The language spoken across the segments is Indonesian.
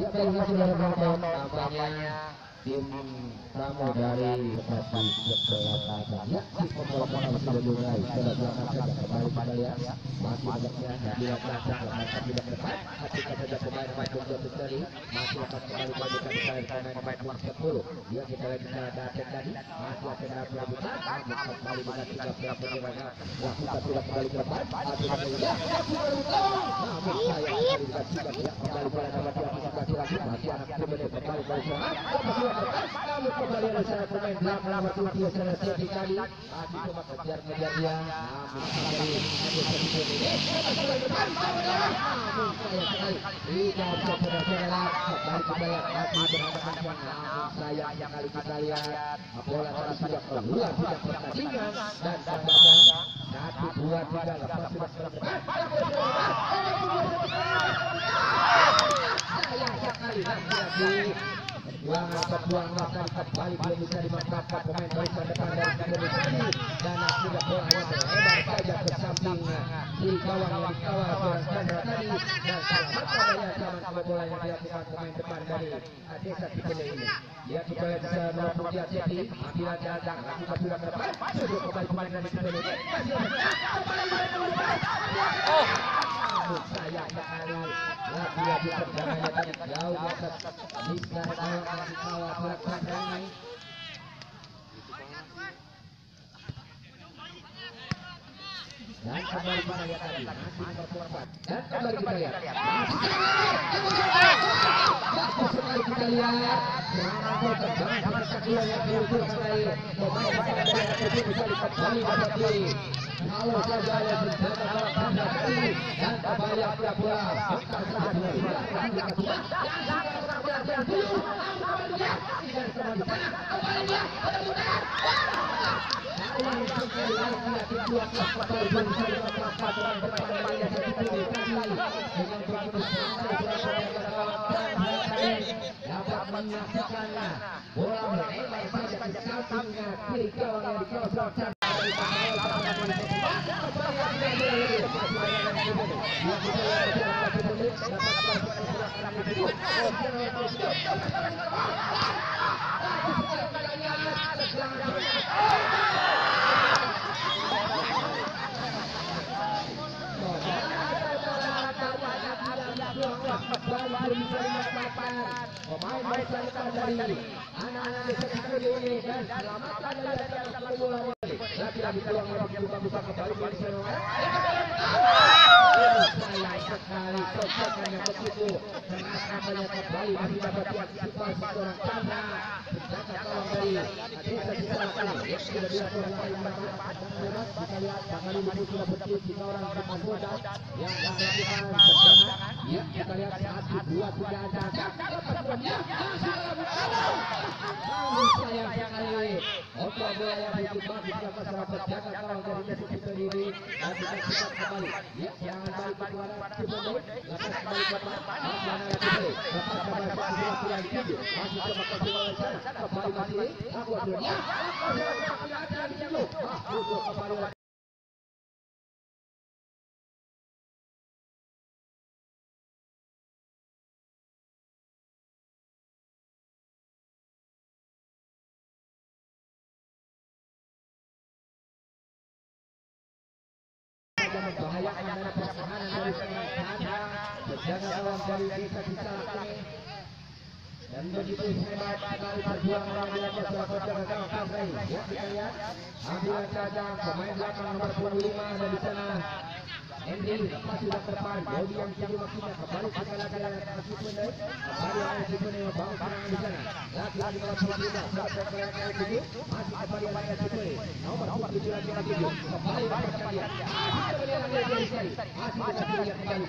kembali masuk dalam penonton nampaknya tim tamu dari Persib Selatan ya si pembola sudah mulai sudah berangkat saja kembali pada ya masih agaknya dilakukan mereka tidak tepat ketika saja pemain nomor 22 tadi masih akan kembali melanjutkan pemain nomor 10 dia kita lihat bisa datang tadi masih akan melakukan kembali dengan 13 bagaimana lakukan sudah kembali ke depan masih akan ya namun saya kembali pada nomor 13 lagi masih akan kembali namun kembali ada sana pemain belakang nomor 7 sana Seti tadi masih cuma kejar-kejar dia namun kembali namun saya sekali tidak bisa saudara-saudara kembali masih berhadapan namun sayang sekali kita lihat bola tadi sudah keluar sudah pertandingan dan terbaca 1, 2, 3 lepas sudah sayang sekali lagi perjuangan kembali belum bisa dimanfaatkan pemain barisan depan dari Indonesia dan akhirnya bolanya terlebar saja ke samping kiri gawang yang dikawal seorang Chandra tadi dan selamat pada zaman bola yang dilakukan pemain depan dari Desa Cipete ini. Ya kita lihat bisa nomor putih Seti ambilan datang lakukan sudah ke depan sudah kembali pemain dari Cipete sayang sekali lagi-lagi perjalanan tadi jauh di atas bisa dikawal belakang ini dan kembali kita lihat tadi masih memperkuat dan kembali kita lihat bagus sekali kita lihat serangan gol terbanyak pada kedua yang diukur sekali pemain dari bisa kembali menjadi kalau saja ada senjata dalam tanda kali dan kembali aktif bola bukan saja dapat menyaksikannya bola melebar saja ke sampingnya kiri gawang yang dikosongkan pemain bersahabat dari anak-anak Desa Cipete ini dan selamatkan dari atas bola lagi-lagi peluang yang dibuka kembali dari sana sayang sekali tokokan yang begitu tengah-tengahnya kembali masih dapat diantisipasi seorang Chandra menjaga gawang dari Desa Cipete yang sudah dilakukan oleh kita lihat kembali masih sudah berdiri 3 orang pemain bola yang melakukan tendangan ya kita lihat 1, 2, 3 ada namun sayang sekali otot bola yang begitu bagus dapat salah terjaga gawang dari Desa Cipete ini dan kita kembali ya jangan balik keluar Cipete lepas kembali ke depan mana Cipete lepas kembali ke bola yang tinggi masih coba ke bola sana kembali masih aku sudah ada di situ untuk kembali membahayakan dari pertahanan dari Chandra menjaga gawang dari Desa Cipete ini dan begitu hebat sekali perjuangan yang dilakukan oleh penjaga gawang Chandra ini ya kita lihat ambilan saja pemain belakang nomor 25 dan di sana Henry lepas sudah ke depan bodi yang tinggi maksudnya kembali kita lagi dari Cipete kembali oleh Cipete membangun serangan di sana lagi-lagi nomor 25 sampai ke yang tujuh masih kembali oleh Cipete nomor 7 lagi kembali lepaskan dia masih kita lihat kembali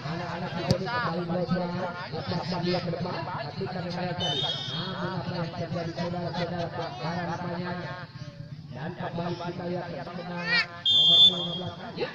Anak-anak ini kembali belajar, lepaskan dia ke depan, hatikan yang lain tadi. Namun apa yang terjadi saudara-saudara pelanggaran namanya. Dan kembali kita lihat bersama nomor 15. Ya,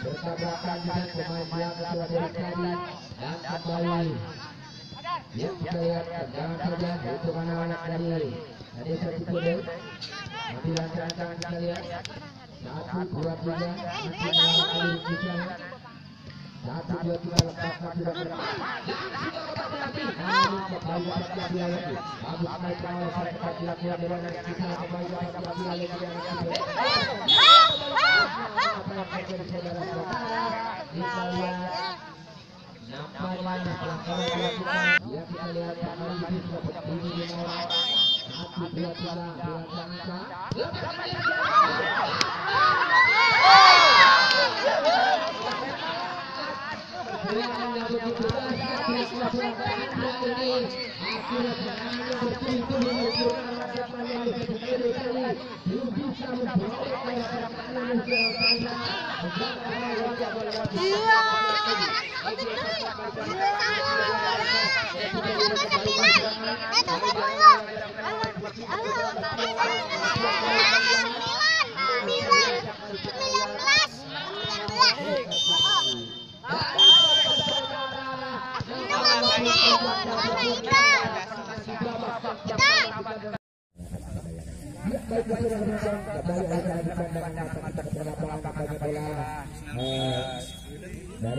bertabrakan dengan pemain yang ketua dari tadi dan kembali ya kita lihat jangan saja untuk anak-anak dari satu kode nanti lancarkan kita lihat 1, 2, 3 nanti kali bisa 1, 2, 3 lepaskan sudah berapa namun kembali dapat dia lagi bagus naik ke awal saya cepat dilakukan dengan kita kembali dapat dia lagi yang apa yang terjadi saudara-saudara kita lihat nampaknya pelanggaran dilakukan ya kita lihat kembali bisa berdiri di nomor 1, 2, 3 dilaksanakan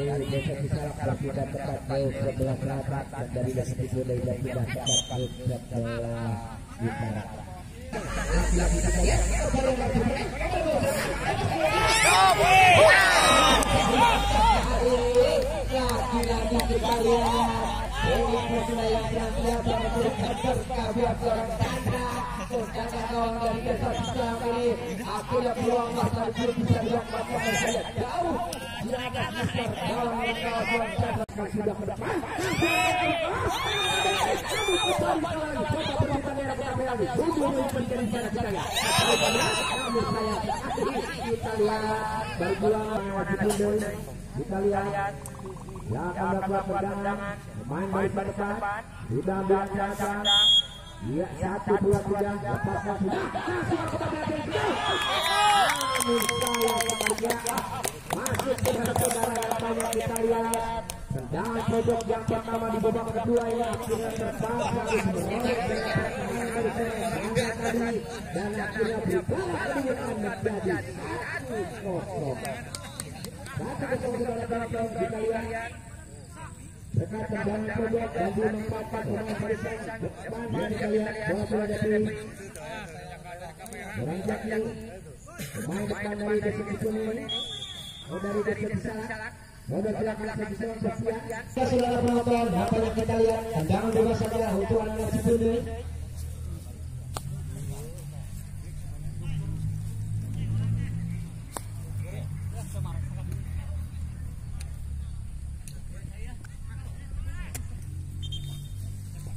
dari desa Cisalak berpindah tepat ke sebelah selatan dan dari desa Cisoleh berpindah tepat ke sebelah utara. Lagi-lagi kita lihat ini pertandingan yang biasa menjadi berkah seorang tanda kawan dari desa Cisalak ini akhirnya peluang masa bisa dilakukan saja jauh di atas Mister dalam kawasan Chandra sudah ke depan kita lihat berpulang wajib mundur kita lihat yang akan melakukan tendangan pemain dari depan sudah dilaksanakan ya 1, 2, 3 lepaskan sudah masuk ke saudara namanya kita lihat tendangan pojok yang pertama di babak kedua ini akhirnya terpaksa dan akhirnya berubah kedudukan menjadi 1-0 kita lihat dekat tendangan pojok dan menempatkan pemain barisan depan dan kita lihat bola sudah jadi beranjak pemain depan dari desa Cisoleh dari desa Cisalak Sudah silakan bersiap. Saudara penonton, apa yang kita lihat tendangan bebas saja untuk anak-anak Cikunde.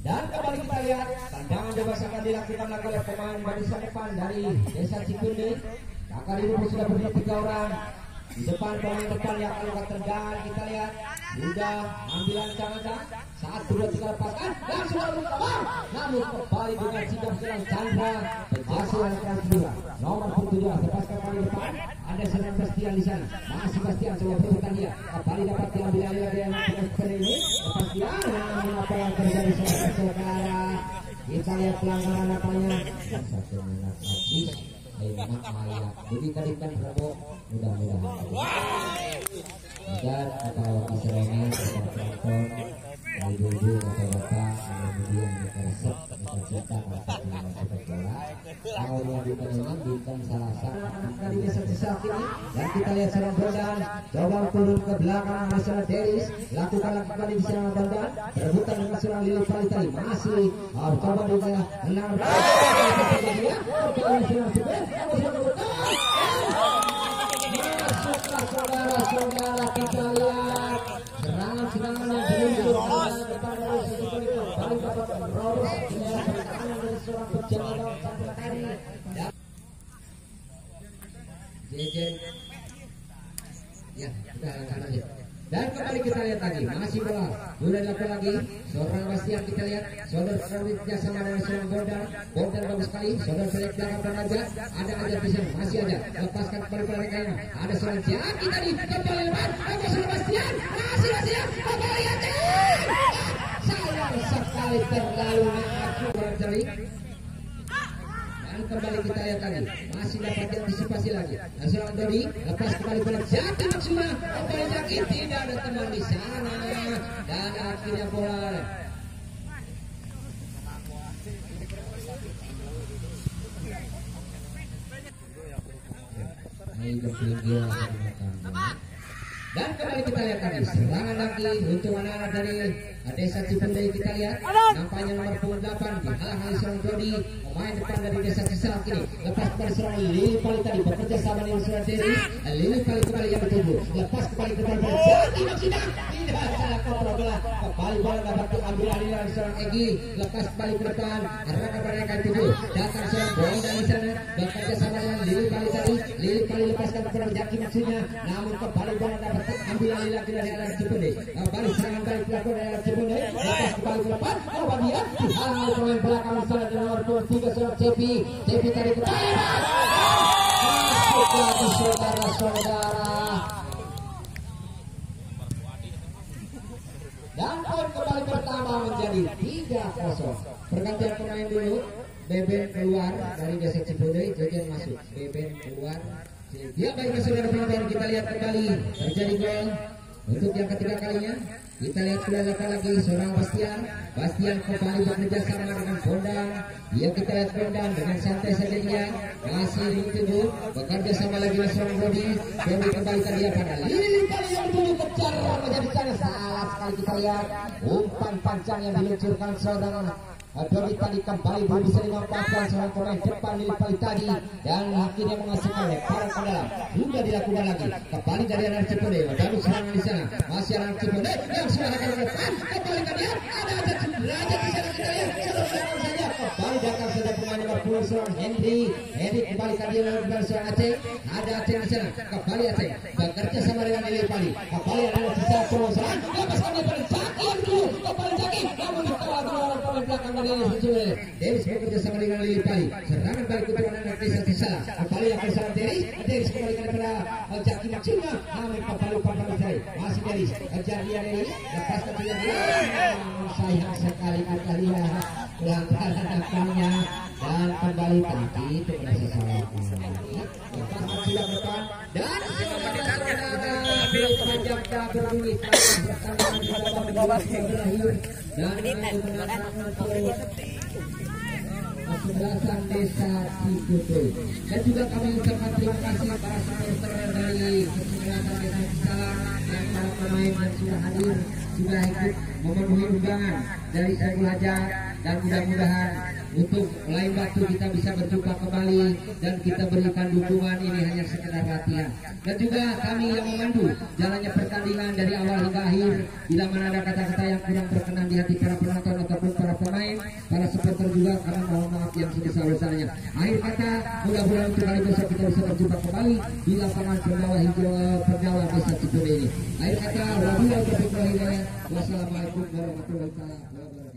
Dan kembali kita lihat tendangan bebas akan dilakukan lagi oleh pemain barisan depan dari Desa Cikunde. Kakak ini sudah berdiri 3 orang di depan pemain depan yang akan tertendang. Kita lihat sudah ambilan cangan saat 2-3 lepaskan dan sudah berkembang, namun kembali dengan sikap serang Chandra berhasil keras juga. Nomor 17 lepaskan paling depan, ada serang Bastian di sana. Masih Bastian coba perebutan dia, kembali dapat diambil alih oleh yang ini. Bastian, namun apa yang terjadi saudara? Kita lihat pelanggaran apanya. Satu menit lagi. Jadi tadi kan Prabowo mudah-mudahan dan kalau diserahkan kepada penonton dari dulu bapak-bapak kemudian kita resep kita cetak sepak bola kalau yang dikenal bintang salah satu kali desa ini dan kita lihat serang Bondan coba turun ke belakang Marcel Deris lakukan kali di serang Bondan rebutan dengan serang Lili Palitali masih coba juga menang saudara-saudara kita lihat serangan-serangan yang beruntung depan dari sisi paling dapat merobos serangan dari seorang pejalan sampai tadi Jejen ya kita angkat lagi dan kembali kita lihat lagi masih bola sudah dilakukan lagi seorang Bastian kita lihat saudara kerja sama dengan seorang Bondan bagus sekali saudara selek belakang aja ada di sana masih ada lepaskan kembali mereka ada seorang Jaki tadi kembali lepas seorang Bastian masih kembali aja sayang sekali terlalu aku berjari dan kembali kita lihat lagi masih dapat diantisipasi lagi dan seorang Dodi lepas kembali pada Jaki maksimal kembali Jaki tidak ada teman di sana dan akhirnya bola dan kembali kita lihat tadi serangan lagi untuk anak-anak dari Desa Cikunde. Kita lihat nampaknya nomor 8 dihalang seorang Dodi pemain depan dari Desa Cisalak ini lepas kembali seorang Lili Pali tadi bekerja sama dengan seorang Dewi Lili Pali kembali yang dituju lepas kembali ke depan Jaki maksimal tidak salah kontrol bola kembali bola dapat diambil alih oleh seorang Egi lepas kembali ke depan arahkan mereka dituju datang seorang Boy dari sana bekerja sama dengan Lili Pali tadi Lili Pali lepaskan kepada Jaki maksudnya namun kembali bola dapat ambil alih lagi dari anak Cikunde kembali serangan balik dilakukan dari anak Cikunde lepas kembali ke depan coba dia dihalang pemain belakang sana dengan nomor 23 seorang Cepi tadi kembali masuk lagi saudara-saudara dan poin kembali pertama menjadi 3-0 pergantian pemain dulu Beben keluar dari Desa Cikunde Jejen masuk Beben keluar ya baiklah saudara penonton kita lihat kembali terjadi gol untuk yang ketiga kalinya kita lihat sudah lagi seorang Bastian kembali bekerja sama dengan Bondan ya kita lihat Bondan dengan santai saja dia masih ditunggu bekerja sama lagi dengan seorang Dodi kembali tadi pada Lili kali yang dulu kejar menjadi sana salah sekali kita lihat umpan panjang yang diluncurkan saudara Dodi tadi kembali belum bisa dimanfaatkan seorang pemain depan Lili Pali tadi dan akhirnya menghasilkan lemparan ke dalam sudah dilakukan lagi kembali dari anak Cikunde dan serangan di sana masih anak Cikunde yang sudah akan depan kembali ke dia ada derajat di sana kita lihat saja kembali datang saja pemain nomor 10 seorang Henry kembali ke dia dan seorang Aceh ada Aceh di sana kembali Aceh bekerja sama dengan Lili Pali kembali ada sisa cowok serang lepas kembali pada Jaki yang dulu kembali Jaki namun dikawal oleh pemain belakang Deris bekerja sama dengan Lili Pali serangan balik untuk anak Desa Cisalak kembali yang bersama Deris kembali kepada Jaki maksimal namun kembali umpan mencari masih Deris kejar dia Deris lepaskan dia sayang sekali kita lihat pelanggaran depannya dan kembali tadi itu merasa salah lepaskan sudah depan dan bel panjang tak berbunyi pertandingan di babak kedua berakhir dan kesebelasan Desa Cikupe. Dan juga kami ucapkan terima kasih para supporter dari kesebelasan Desa Cisalang yang para pemain yang sudah hadir, sudah ikut memenuhi undangan dari Saiful Hajar, dan mudah-mudahan untuk lain waktu kita bisa berjumpa kembali dan kita berikan dukungan. Ini hanya sekedar latihan. Dan juga kami yang memandu jalannya pertandingan dari awal hingga akhir. Bila mana ada kata-kata yang kurang berkenan di hati para penonton ataupun para pemain, para supporter juga, kami mohon maaf yang sebesar-besarnya. Akhir kata, mudah-mudahan untuk kali besok kita bisa berjumpa kembali di lapangan Perdawa Hijau Perdawa Desa Cikupe ini. Akhir kata, wassalamualaikum warahmatullahi wabarakatuh.